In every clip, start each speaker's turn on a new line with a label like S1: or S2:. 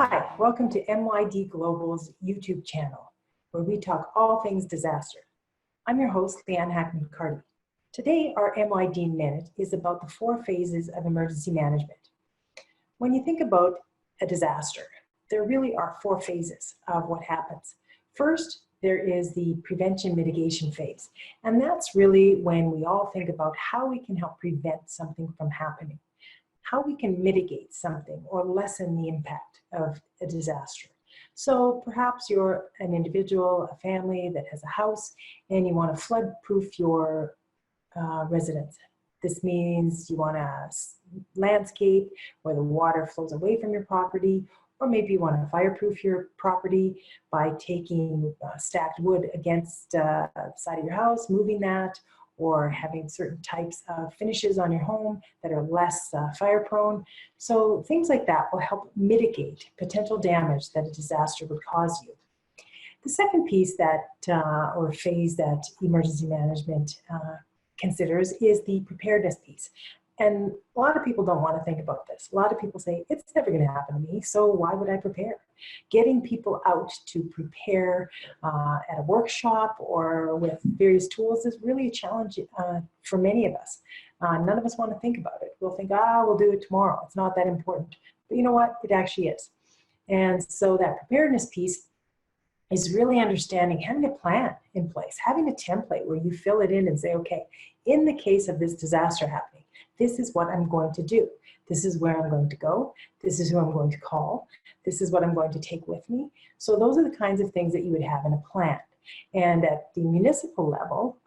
S1: Hi, welcome to MYD Global's YouTube channel, where we talk all things disaster. I'm your host, Leann Hackman-Carty. Today, our MYD Minute is about the 4 phases of emergency management. When you think about a disaster, there really are 4 phases of what happens. First, there is the prevention mitigation phase, and that's really when we all think about how we can help prevent something from happening, how we can mitigate something or lessen the impact of a disaster. So perhaps you're an individual, a family that has a house, and you want to flood-proof your residence. This means you want a landscape where the water flows away from your property, or maybe you want to fireproof your property by taking stacked wood against the side of your house, moving that, or having certain types of finishes on your home that are less fire prone. So things like that will help mitigate potential damage that a disaster would cause you. The second piece that, or phase that emergency management considers is the preparedness piece. And a lot of people don't want to think about this. A lot of people say, it's never going to happen to me, so why would I prepare? Getting people out to prepare at a workshop or with various tools is really a challenge for many of us. None of us want to think about it. We'll think, we'll do it tomorrow. It's not that important. But you know what? It actually is. And so that preparedness piece is really understanding having a plan in place, having a template where you fill it in and say, okay, in the case of this disaster happening, this is what I'm going to do. This is where I'm going to go. This is who I'm going to call. This is what I'm going to take with me. So those are the kinds of things that you would have in a plan. And at the municipal level,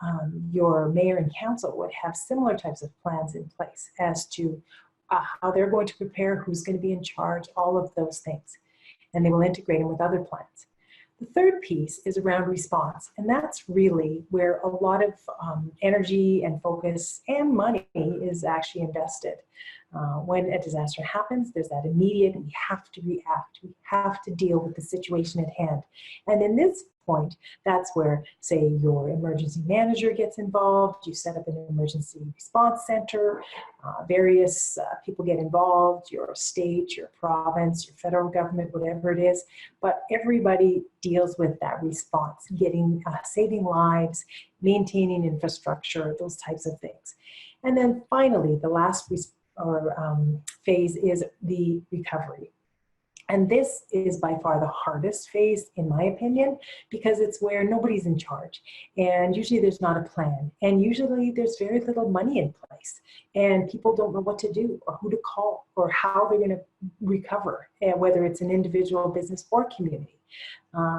S1: your mayor and council would have similar types of plans in place as to how they're going to prepare, who's going to be in charge, all of those things. And they will integrate them with other plans. The third piece is around response, and that's really where a lot of energy and focus and money is actually invested. When a disaster happens, there's that immediate, we have to react, we have to deal with the situation at hand. And in this point, that's where, say, your emergency manager gets involved, you set up an emergency response center, various people get involved, your state, your province, your federal government, whatever it is, but everybody deals with that response, getting, saving lives, maintaining infrastructure, those types of things. And then finally, the last phase is the recovery. And this is by far the hardest phase, in my opinion, because it's where nobody's in charge. And usually there's not a plan. And usually there's very little money in place. And people don't know what to do or who to call or how they're going to recover, whether it's an individual, business, or community.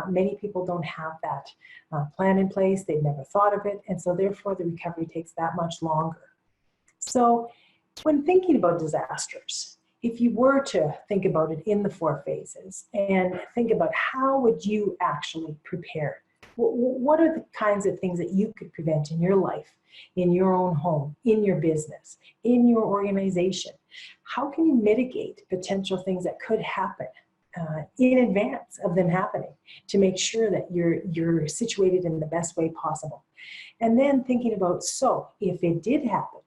S1: Many people don't have that plan in place. They've never thought of it. And so therefore the recovery takes that much longer. So when thinking about disasters, if you were to think about it in the 4 phases and think about how would you actually prepare, what are the kinds of things that you could prevent in your life, in your own home, in your business, in your organization? How can you mitigate potential things that could happen in advance of them happening to make sure that you're situated in the best way possible? And then thinking about, so if it did happen,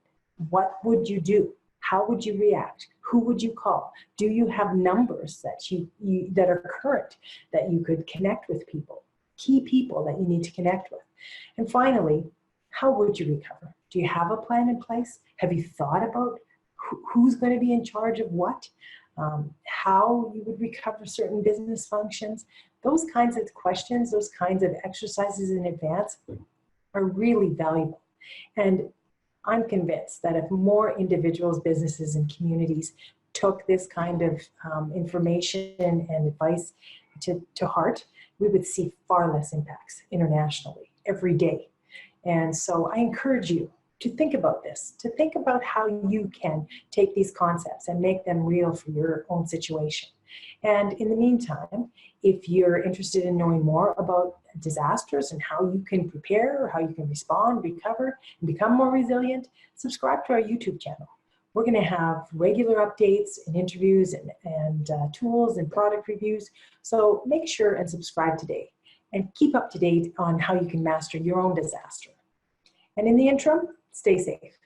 S1: what would you do? How would you react? Who would you call? Do you have numbers that that are current that you could connect with people, key people that you need to connect with? And finally, how would you recover? Do you have a plan in place? Have you thought about who's going to be in charge of what? How you would recover certain business functions? Those kinds of questions, those kinds of exercises in advance are really valuable. And I'm convinced that if more individuals, businesses, and communities took this kind of information and advice to heart, we would see far less impacts internationally every day. And so I encourage you to think about this, to think about how you can take these concepts and make them real for your own situation. And in the meantime, if you're interested in knowing more about disasters and how you can prepare, or how you can respond, recover, and become more resilient, subscribe to our YouTube channel. We're going to have regular updates and interviews and tools and product reviews. So make sure and subscribe today and keep up to date on how you can master your own disaster. And in the interim, stay safe.